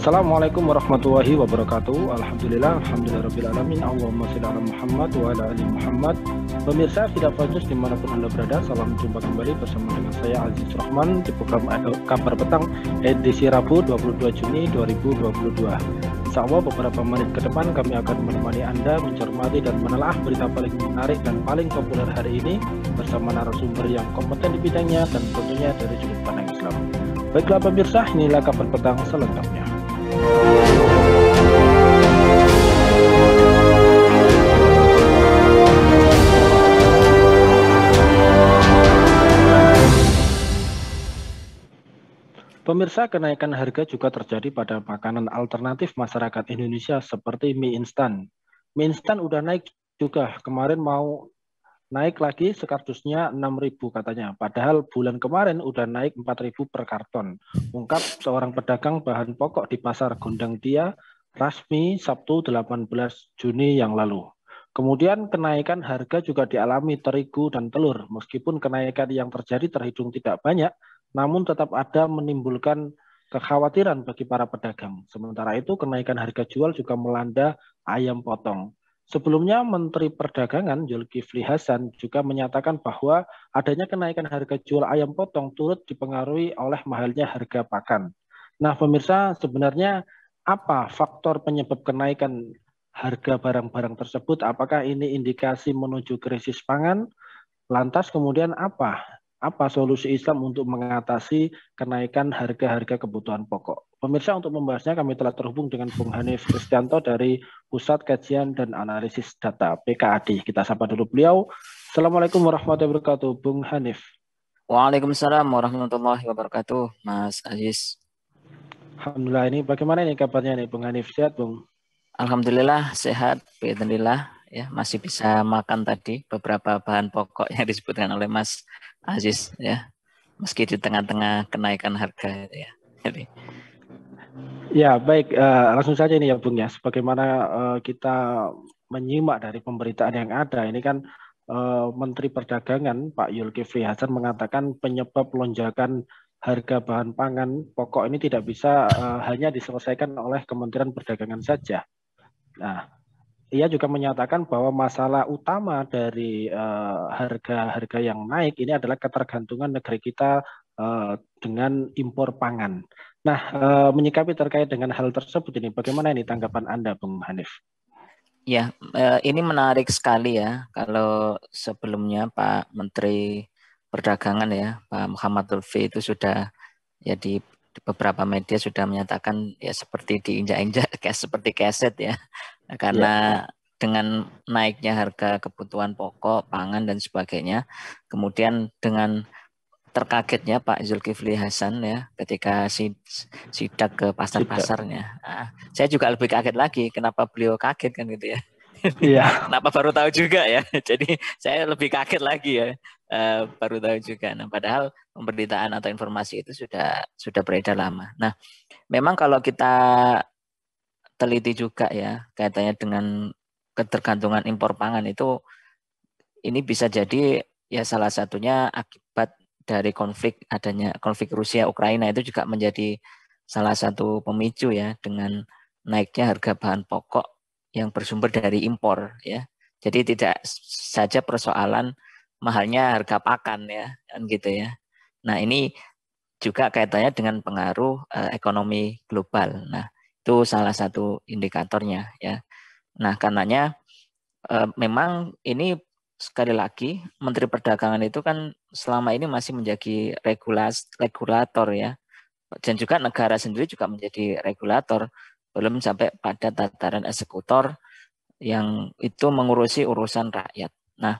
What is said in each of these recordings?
Assalamualaikum warahmatullahi wabarakatuh. Alhamdulillahirrahmanirrahim. Allahumma sholli ala Muhammad wa ala ali Muhammad. Pemirsa Khilafah News dimanapun Anda berada, salam jumpa kembali bersama dengan saya Aziz Rahman di program Kabar Petang edisi Rabu 22 Juni 2022. Insya Allah beberapa menit ke depan kami akan menemani Anda mencermati dan menelaah berita paling menarik dan paling populer hari ini bersama narasumber yang kompeten di bidangnya dan tentunya dari sudut pandang Islam. Baiklah pemirsa, inilah Kabar Petang selengkapnya. Pemirsa, kenaikan harga juga terjadi pada makanan alternatif masyarakat Indonesia seperti mie instan. Mie instan udah naik juga, kemarin mau naik lagi sekardusnya 6.000 katanya. Padahal bulan kemarin udah naik 4.000 per karton. Ungkap seorang pedagang bahan pokok di Pasar Gondang Dia, Rasmi, Sabtu 18 Juni yang lalu. Kemudian kenaikan harga juga dialami terigu dan telur. Meskipun kenaikan yang terjadi terhitung tidak banyak, namun tetap ada menimbulkan kekhawatiran bagi para pedagang. Sementara itu kenaikan harga jual juga melanda ayam potong. Sebelumnya Menteri Perdagangan Zulkifli Hasan juga menyatakan bahwa adanya kenaikan harga jual ayam potong turut dipengaruhi oleh mahalnya harga pakan. Nah pemirsa, sebenarnya apa faktor penyebab kenaikan harga barang-barang tersebut? Apakah ini indikasi menuju krisis pangan? Lantas kemudian apa solusi Islam untuk mengatasi kenaikan harga-harga kebutuhan pokok? Pemirsa, untuk membahasnya kami telah terhubung dengan Bung Hanif Kristianto dari Pusat Kajian dan Analisis Data PKAD. Kita sapa dulu beliau. Assalamualaikum warahmatullahi wabarakatuh, Bung Hanif. Waalaikumsalam warahmatullahi wabarakatuh, Mas Aziz. Alhamdulillah, ini bagaimana nih kabarnya nih, Bung Hanif? Sehat, Bung? Alhamdulillah sehat, alhamdulillah ya, masih bisa makan tadi beberapa bahan pokok yang disebutkan oleh Mas Aziz ya, meski di tengah-tengah kenaikan harga ya. Jadi ya baik, langsung saja ini ya Bung ya, sebagaimana kita menyimak dari pemberitaan yang ada, ini kan Menteri Perdagangan Pak Zulkifli Hasan mengatakan penyebab lonjakan harga bahan pangan pokok ini tidak bisa hanya diselesaikan oleh Kementerian Perdagangan saja. Nah, ia juga menyatakan bahwa masalah utama dari harga-harga yang naik ini adalah ketergantungan negeri kita dengan impor pangan. Nah, menyikapi terkait dengan hal tersebut ini, bagaimana ini tanggapan Anda, Bung Hanif? ya, ini menarik sekali ya, kalau sebelumnya Pak Menteri Perdagangan ya, Pak Muhammad Lutfi itu sudah ya di beberapa media sudah menyatakan ya seperti diinjak-injak kayak seperti keset ya, karena dengan naiknya harga kebutuhan pokok, pangan dan sebagainya, kemudian dengan terkagetnya Pak Zulkifli Hasan ya ketika sidak ke pasar-pasarnya. Nah, saya juga lebih kaget lagi kenapa beliau kaget kan gitu ya. Iya. Kenapa baru tahu juga ya. Jadi saya lebih kaget lagi ya. Baru tahu juga. Nah, padahal pemberitaan atau informasi itu sudah beredar lama. Nah, memang kalau kita teliti juga ya kaitannya dengan ketergantungan impor pangan itu, ini bisa jadi ya salah satunya akibat dari adanya konflik Rusia Ukraina itu juga menjadi salah satu pemicu ya, dengan naiknya harga bahan pokok yang bersumber dari impor ya. Jadi tidak saja persoalan mahalnya harga pakan ya, kan gitu ya. Nah, ini juga kaitannya dengan pengaruh ekonomi global. Nah, itu salah satu indikatornya ya. Nah, karenanya memang ini sekali lagi Menteri Perdagangan itu kan selama ini masih menjadi regulator ya, dan juga negara sendiri juga menjadi regulator, belum sampai pada tataran eksekutor yang itu mengurusi urusan rakyat. Nah,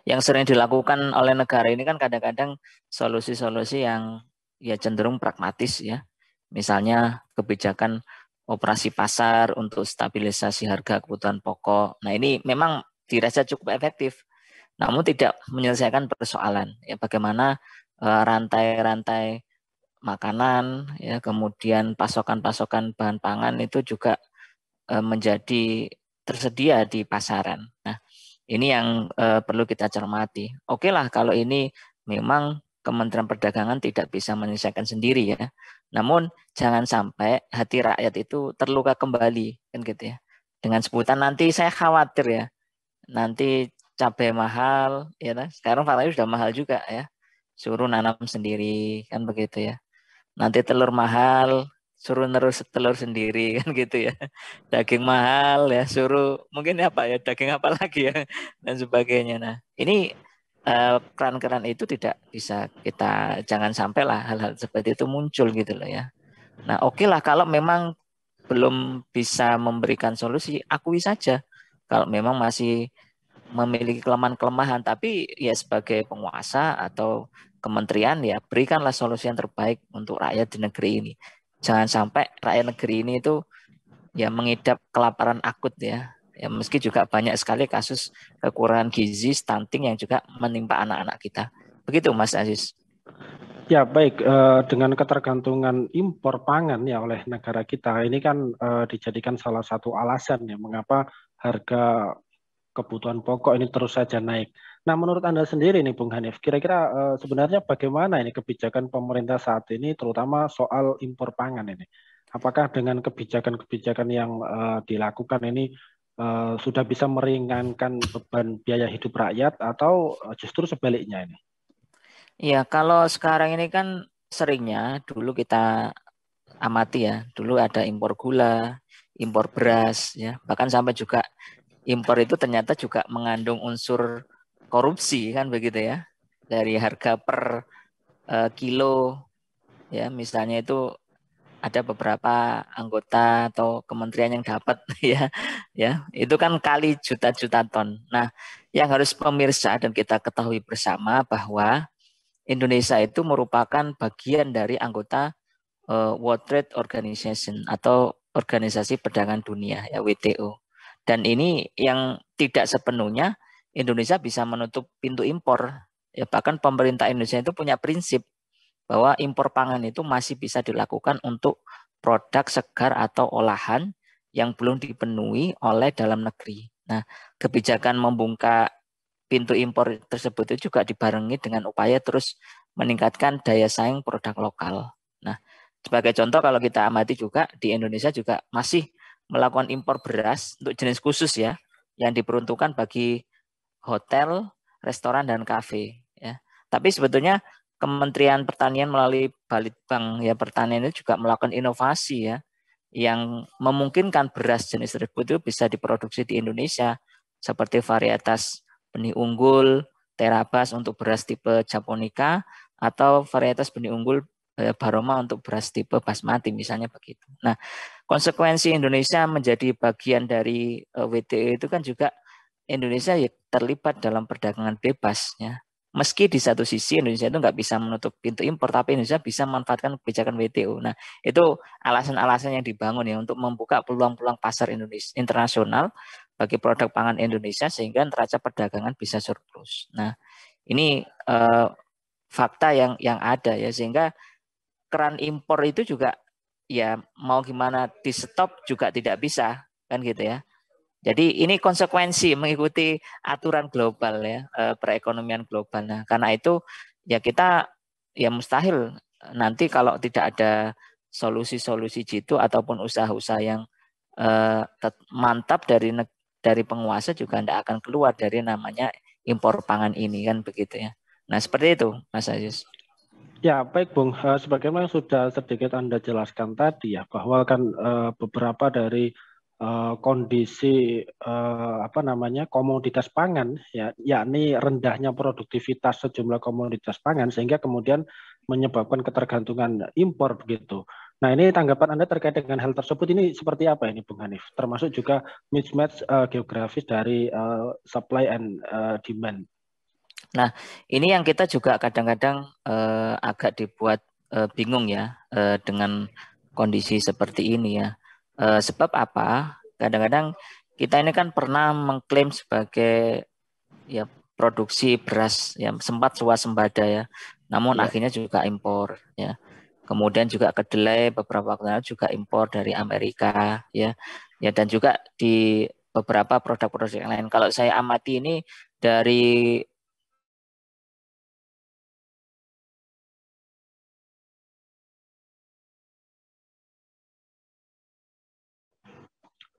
yang sering dilakukan oleh negara ini kan kadang-kadang solusi-solusi yang ya cenderung pragmatis ya, misalnya kebijakan operasi pasar untuk stabilisasi harga kebutuhan pokok. Nah, ini memang dirasa cukup efektif, namun tidak menyelesaikan persoalan ya, bagaimana rantai-rantai makanan ya, kemudian pasokan-pasokan bahan pangan itu juga menjadi tersedia di pasaran. Nah, ini yang perlu kita cermati. Oke lah kalau ini memang Kementerian Perdagangan tidak bisa menyelesaikan sendiri ya. Namun jangan sampai hati rakyat itu terluka kembali kan gitu ya. Dengan sebutan nanti saya khawatir ya, nanti cabai mahal ya. Sekarang faktanya sudah mahal juga ya. Suruh nanam sendiri kan begitu ya. Nanti telur mahal, suruh nerus telur sendiri kan gitu ya. Daging mahal ya, suruh mungkin apa ya, daging apa lagi ya dan sebagainya. Nah, ini keran-keran itu tidak bisa kita, jangan sampai lah hal-hal seperti itu muncul gitu loh ya. Nah, oke lah kalau memang belum bisa memberikan solusi, akui saja kalau memang masih memiliki kelemahan-kelemahan, tapi ya sebagai penguasa atau kementerian ya berikanlah solusi yang terbaik untuk rakyat di negeri ini. Jangan sampai rakyat negeri ini itu ya mengidap kelaparan akut ya. Ya meski juga banyak sekali kasus kekurangan gizi, stunting yang juga menimpa anak-anak kita. Begitu Mas Aziz. Ya, baik. Dengan ketergantungan impor pangan ya oleh negara kita, ini kan dijadikan salah satu alasan ya mengapa harga kebutuhan pokok ini terus saja naik. Nah, menurut Anda sendiri nih, Bung Hanif, kira-kira sebenarnya bagaimana ini kebijakan pemerintah saat ini, terutama soal impor pangan ini? Apakah dengan kebijakan-kebijakan yang dilakukan ini sudah bisa meringankan beban biaya hidup rakyat atau justru sebaliknya ini? Ya, kalau sekarang ini kan seringnya dulu kita amati ya, dulu ada impor gula, impor beras ya, bahkan sampai juga impor itu ternyata juga mengandung unsur korupsi kan begitu ya. Dari harga per kilo ya, misalnya itu ada beberapa anggota atau kementerian yang dapat ya itu kan kali juta-juta ton. Nah, yang harus pemirsa dan kita ketahui bersama bahwa Indonesia itu merupakan bagian dari anggota World Trade Organization atau Organisasi Perdagangan Dunia ya WTO. Dan ini yang tidak sepenuhnya Indonesia bisa menutup pintu impor. Ya bahkan pemerintah Indonesia itu punya prinsip bahwa impor pangan itu masih bisa dilakukan untuk produk segar atau olahan yang belum dipenuhi oleh dalam negeri. Nah, kebijakan membuka pintu impor tersebut itu juga dibarengi dengan upaya terus meningkatkan daya saing produk lokal. Nah, sebagai contoh kalau kita amati juga di Indonesia juga masih melakukan impor beras untuk jenis khusus ya, yang diperuntukkan bagi hotel, restoran dan kafe ya. Tapi sebetulnya Kementerian Pertanian melalui Balitbang ya Pertanian itu juga melakukan inovasi ya yang memungkinkan beras jenis tersebut itu bisa diproduksi di Indonesia seperti varietas benih unggul, Terabas untuk beras tipe Japonica atau varietas benih unggul Baroma untuk beras tipe Basmati misalnya begitu. Nah, konsekuensi Indonesia menjadi bagian dari WTO itu kan juga Indonesia ya terlibat dalam perdagangan bebas ya. Meski di satu sisi Indonesia itu nggak bisa menutup pintu impor, tapi Indonesia bisa memanfaatkan kebijakan WTO. Nah, itu alasan-alasan yang dibangun ya untuk membuka peluang-peluang pasar Indonesia internasional bagi produk pangan Indonesia sehingga neraca perdagangan bisa surplus. Nah, ini fakta yang ada ya sehingga keran impor itu juga ya mau gimana di stop juga tidak bisa kan gitu ya. Jadi ini konsekuensi mengikuti aturan global ya, perekonomian global. Nah, karena itu ya kita ya mustahil nanti kalau tidak ada solusi-solusi jitu ataupun usaha-usaha yang mantap dari penguasa juga tidak akan keluar dari namanya impor pangan ini kan begitu ya. Nah, seperti itu Mas Aziz. Ya, baik Bung. Sebagaimana sudah sedikit Anda jelaskan tadi ya, bahwa kan beberapa dari kondisi apa namanya komoditas pangan ya, yakni rendahnya produktivitas sejumlah komoditas pangan sehingga kemudian menyebabkan ketergantungan impor begitu. Nah, ini tanggapan Anda terkait dengan hal tersebut ini seperti apa ini Bung Hanif? Termasuk juga mismatch geografis dari supply and demand. Nah, ini yang kita juga kadang-kadang agak dibuat bingung ya dengan kondisi seperti ini ya. Sebab apa? Kadang-kadang kita ini kan pernah mengklaim sebagai ya produksi beras yang sempat swasembada ya. Namun Ya. akhirnya juga impor ya. Kemudian juga kedelai beberapa waktu lalu juga impor dari Amerika ya. Ya dan juga di beberapa produk-produk yang lain. Kalau saya amati ini dari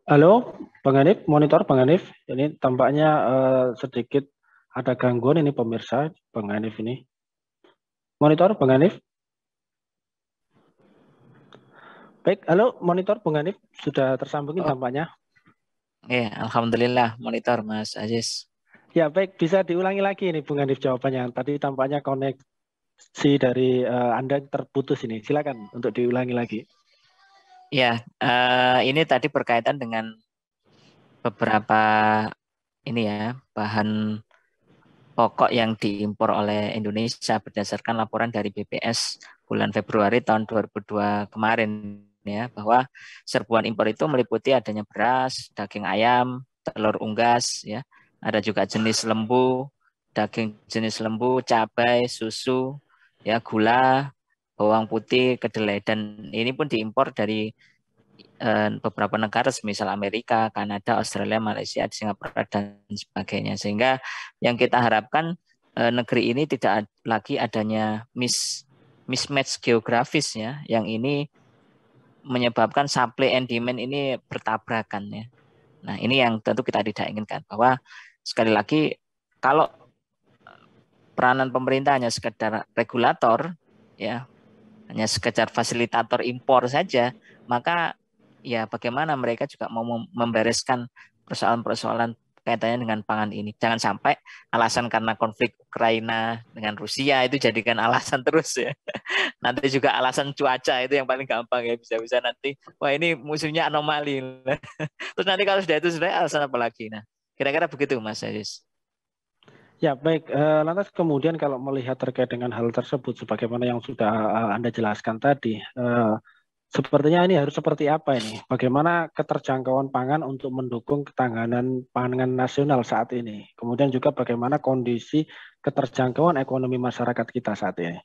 Halo, Bang Hanif, monitor Bang Hanif. Ini tampaknya sedikit ada gangguan ini pemirsa, Bang Hanif ini. Monitor Bang Hanif. Baik, halo monitor Bang Hanif, sudah tersambungin Oh, tampaknya. alhamdulillah monitor Mas Aziz. Ya, baik, bisa diulangi lagi ini Bang Hanif jawabannya. Tadi tampaknya koneksi dari Anda terputus ini. Silakan untuk diulangi lagi. Ya, ini tadi berkaitan dengan beberapa ini ya bahan pokok yang diimpor oleh Indonesia berdasarkan laporan dari BPS bulan Februari tahun 2002 kemarin ya, bahwa serbuan impor itu meliputi adanya beras, daging ayam, telur unggas ya, ada juga jenis lembu, daging jenis lembu, cabai, susu, ya, gula, bawang putih, kedelai, dan ini pun diimpor dari beberapa negara semisal Amerika, Kanada, Australia, Malaysia, Singapura dan sebagainya. Sehingga yang kita harapkan negeri ini tidak lagi adanya mismatch geografis ya, yang ini menyebabkan supply and demand ini bertabrakan ya. Nah, ini yang tentu kita tidak inginkan, bahwa sekali lagi kalau peranan pemerintah hanya sekedar regulator ya, hanya sekedar fasilitator impor saja, maka ya bagaimana mereka juga mau membereskan persoalan-persoalan kaitannya dengan pangan ini. Jangan sampai alasan karena konflik Ukraina dengan Rusia itu jadikan alasan terus ya. Nanti juga alasan cuaca itu yang paling gampang ya, bisa-bisa nanti wah ini musimnya anomali. Terus nanti kalau sudah itu sudah alasan apa lagi? Nah, kira-kira begitu Mas Aziz. Ya, baik. Lantas kemudian kalau melihat terkait dengan hal tersebut, sebagaimana yang sudah Anda jelaskan tadi, sepertinya ini harus seperti apa ini? Bagaimana keterjangkauan pangan untuk mendukung ketahanan pangan nasional saat ini? Kemudian juga bagaimana kondisi keterjangkauan ekonomi masyarakat kita saat ini?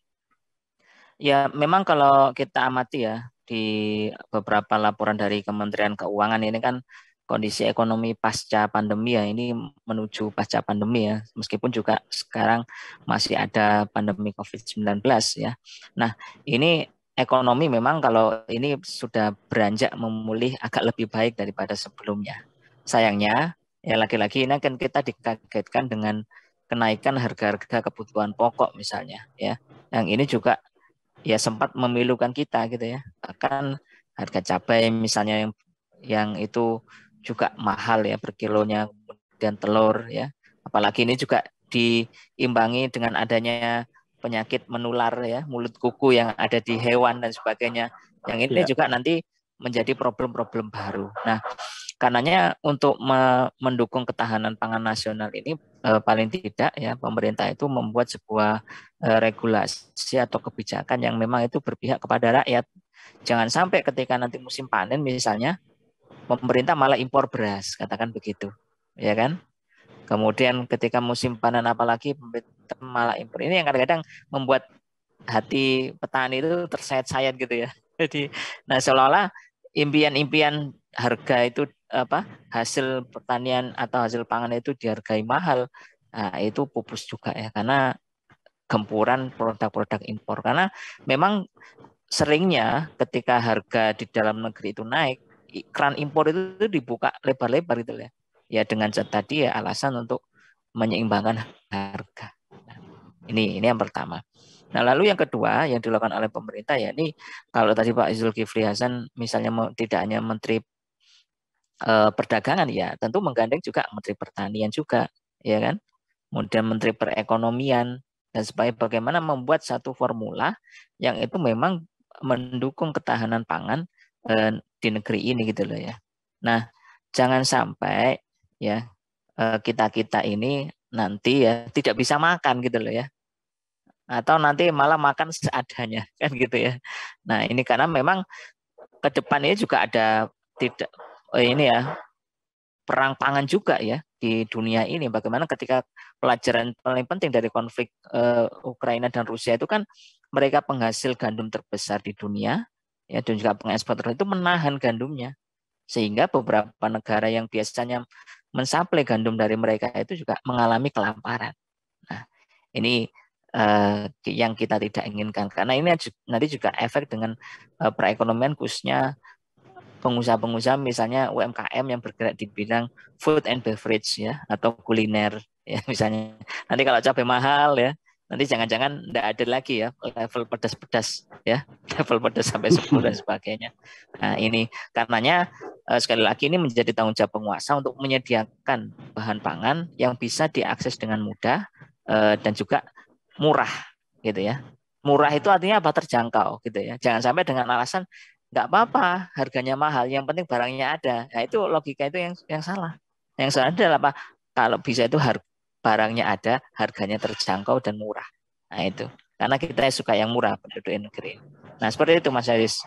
Ya, memang kalau kita amati ya di beberapa laporan dari Kementerian Keuangan ini kan kondisi ekonomi pasca pandemi ya, ini menuju pasca pandemi ya, meskipun juga sekarang masih ada pandemi COVID-19 ya. Nah, ini ekonomi memang kalau ini sudah beranjak memulih agak lebih baik daripada sebelumnya. Sayangnya, ya lagi-lagi ini kan kita dikagetkan dengan kenaikan harga-harga kebutuhan pokok misalnya ya. Yang ini juga ya sempat memilukan kita gitu ya. Bahkan harga cabai misalnya yang itu juga mahal ya per kilonya, kemudian telur ya. Apalagi ini juga diimbangi dengan adanya penyakit menular ya, mulut kuku yang ada di hewan dan sebagainya. Yang ini Ya, juga nanti menjadi problem-problem baru. Nah, karenanya untuk mendukung ketahanan pangan nasional ini paling tidak ya pemerintah itu membuat sebuah regulasi atau kebijakan yang memang itu berpihak kepada rakyat. Jangan sampai ketika nanti musim panen misalnya pemerintah malah impor beras, katakan begitu. Ya kan? Kemudian ketika musim panen apalagi pemerintah malah impor. Ini yang kadang-kadang membuat hati petani itu tersayat-sayat gitu ya. Jadi, nah seolah-olah impian-impian harga itu apa hasil pertanian atau hasil pangan itu dihargai mahal. Nah, itu pupus juga ya karena gempuran produk-produk impor. Karena memang seringnya ketika harga di dalam negeri itu naik, keran impor itu dibuka lebar-lebar gitu ya. Ya dengan tadi ya alasan untuk menyeimbangkan harga. Nah, ini yang pertama. Nah, lalu yang kedua yang dilakukan oleh pemerintah ya ini kalau tadi Pak Zulkifli Hasan misalnya tidak hanya Menteri Perdagangan ya, tentu menggandeng juga Menteri Pertanian juga, ya kan? Kemudian Menteri Perekonomian dan supaya bagaimana membuat satu formula yang itu memang mendukung ketahanan pangan di negeri ini gitu loh ya. Nah, jangan sampai ya kita-kita ini nanti ya tidak bisa makan gitu loh ya atau nanti malah makan seadanya kan gitu ya. Nah ini karena memang ke depan ini juga ada tidak ini ya perang pangan juga ya di dunia ini. Bagaimana ketika pelajaran paling penting dari konflik Ukraina dan Rusia itu kan mereka penghasil gandum terbesar di dunia ya dan juga pengekspor itu menahan gandumnya sehingga beberapa negara yang biasanya mensuplai gandum dari mereka itu juga mengalami kelaparan. Nah, ini yang kita tidak inginkan karena ini nanti juga efek dengan perekonomian khususnya pengusaha-pengusaha misalnya UMKM yang bergerak di bidang food and beverage ya atau kuliner ya misalnya. Nanti kalau cabai mahal ya, nanti jangan-jangan tidak ada lagi ya level pedas-pedas ya, level pedas sampai 10 dan sebagainya. Nah, ini karenanya sekali lagi ini menjadi tanggung jawab penguasa untuk menyediakan bahan pangan yang bisa diakses dengan mudah dan juga murah gitu ya. Murah itu artinya apa? Terjangkau gitu ya. Jangan sampai dengan alasan nggak apa-apa harganya mahal, yang penting barangnya ada. Nah, itu logika itu yang salah. Yang salah adalah apa? Kalau bisa itu barangnya ada, harganya terjangkau dan murah. Nah, itu. Karena kita suka yang murah penduduk negeri. Nah, seperti itu Mas Haris.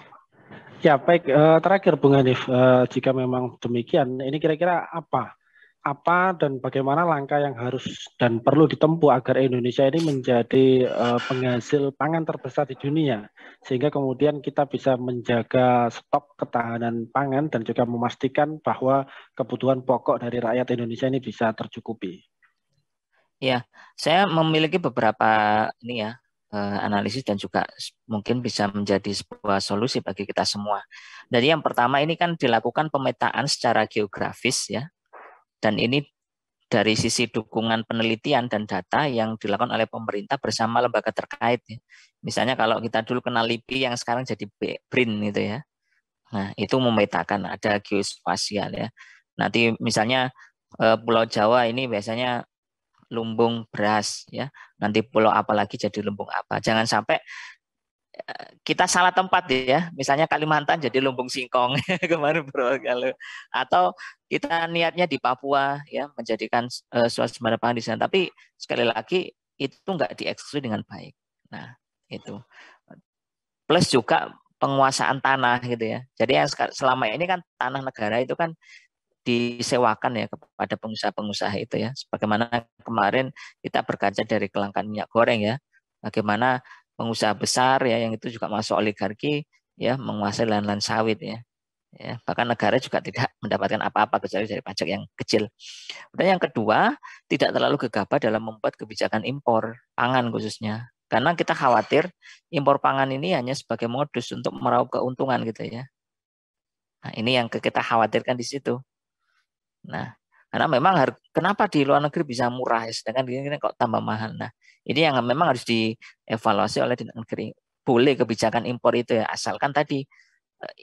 Ya, baik. Terakhir, Bung Hanif, jika memang demikian, ini kira-kira apa dan bagaimana langkah yang harus dan perlu ditempuh agar Indonesia ini menjadi penghasil pangan terbesar di dunia, sehingga kemudian kita bisa menjaga stok ketahanan pangan dan juga memastikan bahwa kebutuhan pokok dari rakyat Indonesia ini bisa tercukupi. Ya, saya memiliki beberapa ini ya analisis dan juga mungkin bisa menjadi sebuah solusi bagi kita semua. Jadi yang pertama ini kan dilakukan pemetaan secara geografis ya, dan ini dari sisi dukungan penelitian dan data yang dilakukan oleh pemerintah bersama lembaga terkait. Ya. Misalnya kalau kita dulu kenal LIPI yang sekarang jadi BRIN gitu ya. Nah itu memetakan ada geospasial ya. Nanti misalnya Pulau Jawa ini biasanya lumbung beras ya. Nanti pulau apa lagi jadi lumbung apa. Jangan sampai kita salah tempat ya, misalnya Kalimantan jadi lumbung singkong kemarin bro, atau kita niatnya di Papua ya menjadikan swasembada pangan di sana, tapi sekali lagi itu nggak dieksekusi dengan baik. Nah itu plus juga penguasaan tanah gitu ya. Jadi yang selama ini kan tanah negara itu kan disewakan ya kepada pengusaha-pengusaha itu ya. Sebagaimana kemarin kita berkaca dari kelangkaan minyak goreng ya, bagaimana pengusaha besar ya yang itu juga masuk oligarki ya menguasai lahan-lahan sawit ya. Ya, bahkan negara juga tidak mendapatkan apa-apa kecuali dari pajak yang kecil. Dan yang kedua, tidak terlalu gegabah dalam membuat kebijakan impor pangan khususnya. Karena kita khawatir impor pangan ini hanya sebagai modus untuk meraup keuntungan gitu ya. Nah, ini yang kita khawatirkan di situ. Nah, karena memang kenapa di luar negeri bisa murah, sedangkan di sini kok tambah mahal. Nah, ini yang memang harus dievaluasi oleh di negeri. Boleh kebijakan impor itu ya, asalkan tadi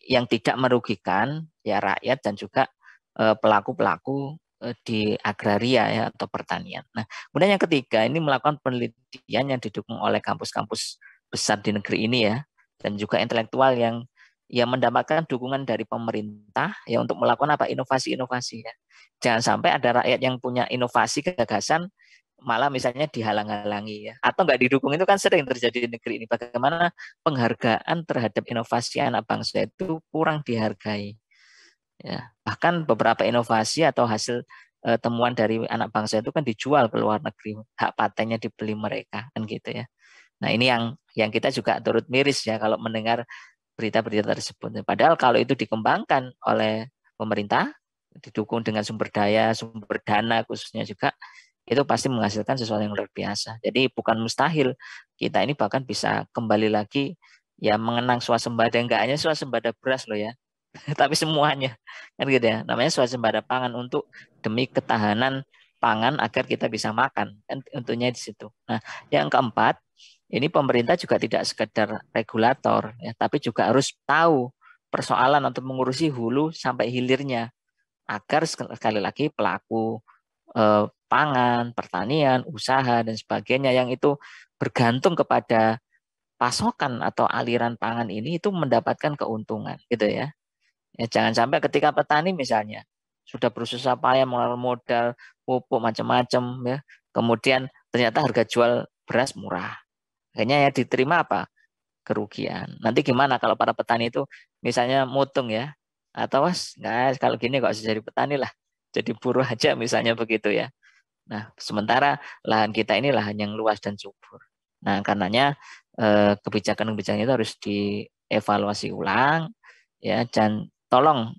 yang tidak merugikan ya rakyat dan juga pelaku-pelaku di agraria ya atau pertanian. Nah, kemudian yang ketiga ini melakukan penelitian yang didukung oleh kampus-kampus besar di negeri ini ya, dan juga intelektual yang mendapatkan dukungan dari pemerintah ya untuk melakukan apa inovasi-inovasi ya. Jangan sampai ada rakyat yang punya inovasi gagasan malah misalnya dihalang-halangi ya atau nggak didukung, itu kan sering terjadi di negeri ini. Bagaimana penghargaan terhadap inovasi anak bangsa itu kurang dihargai ya, bahkan beberapa inovasi atau hasil temuan dari anak bangsa itu kan dijual ke luar negeri, hak patennya dibeli mereka kan gitu ya. Nah ini yang kita juga turut miris ya kalau mendengar berita-berita tersebut. Padahal kalau itu dikembangkan oleh pemerintah didukung dengan sumber daya, sumber dana khususnya juga, itu pasti menghasilkan sesuatu yang luar biasa. Jadi bukan mustahil kita ini bahkan bisa kembali lagi ya mengenang swasembada, enggak hanya swasembada beras loh ya, tapi semuanya kan gitu ya. Namanya swasembada pangan untuk demi ketahanan pangan agar kita bisa makan kan, untuknya di situ. Nah, yang keempat, ini pemerintah juga tidak sekedar regulator ya, tapi juga harus tahu persoalan untuk mengurusi hulu sampai hilirnya agar sekali lagi pelaku pangan, pertanian, usaha dan sebagainya yang itu bergantung kepada pasokan atau aliran pangan ini itu mendapatkan keuntungan gitu ya. Ya jangan sampai ketika petani misalnya sudah berusaha payah mengeluarkan modal, pupuk macam-macam ya, kemudian ternyata harga jual beras murah. Akhirnya ya diterima apa? Kerugian. Nanti gimana kalau para petani itu misalnya mutung ya, atau nggak kalau gini kok harus jadi petani lah, jadi buruh aja misalnya begitu ya. Nah, sementara lahan kita ini lahan yang luas dan subur. Nah, karenanya kebijakan-kebijakan itu harus dievaluasi ulang, ya, dan tolong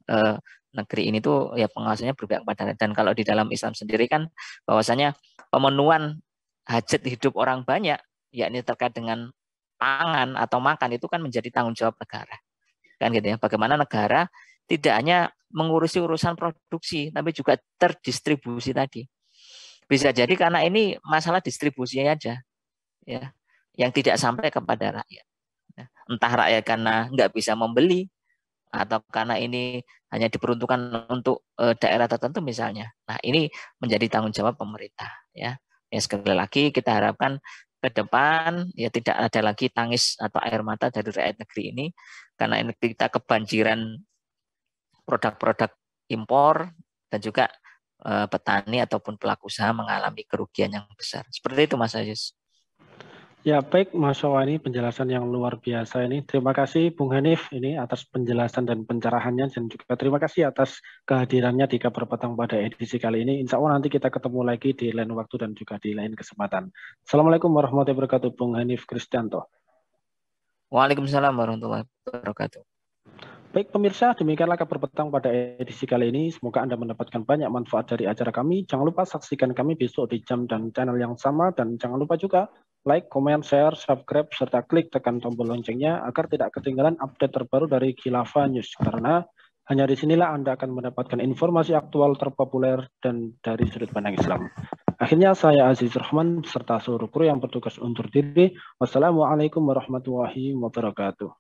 negeri ini tuh ya pengawasannya berpihak pada. Dan kalau di dalam Islam sendiri kan bahwasanya pemenuhan hajat hidup orang banyak, yakni terkait dengan pangan atau makan itu kan menjadi tanggung jawab negara, kan gitu ya. Bagaimana negara tidak hanya mengurusi urusan produksi, tapi juga terdistribusi tadi. Bisa jadi karena ini masalah distribusinya aja, ya, yang tidak sampai kepada rakyat. Entah rakyat karena nggak bisa membeli, atau karena ini hanya diperuntukkan untuk daerah tertentu misalnya. Nah, ini menjadi tanggung jawab pemerintah, ya. Ya, sekali lagi kita harapkan ke depan ya tidak ada lagi tangis atau air mata dari rakyat negeri ini, karena ini kita kebanjiran produk-produk impor dan juga petani ataupun pelaku usaha mengalami kerugian yang besar. Seperti itu, Mas Ayus. Ya, baik Mas Wawa, ini penjelasan yang luar biasa ini. Terima kasih Bung Hanif ini atas penjelasan dan pencerahannya, dan juga terima kasih atas kehadirannya di Kabar Petang pada edisi kali ini. Insya Allah nanti kita ketemu lagi di lain waktu dan juga di lain kesempatan. Assalamualaikum warahmatullahi wabarakatuh, Bung Hanif Kristianto. Waalaikumsalam warahmatullahi wabarakatuh. Baik pemirsa, demikianlah Kabar Petang pada edisi kali ini. Semoga Anda mendapatkan banyak manfaat dari acara kami. Jangan lupa saksikan kami besok di jam dan channel yang sama. Dan jangan lupa juga like, comment, share, subscribe, serta klik tekan tombol loncengnya agar tidak ketinggalan update terbaru dari Khilafah News. Karena hanya di sinilah Anda akan mendapatkan informasi aktual terpopuler dan dari sudut pandang Islam. Akhirnya saya Aziz Rahman serta seluruh kru yang bertugas undur diri. Wassalamualaikum warahmatullahi wabarakatuh.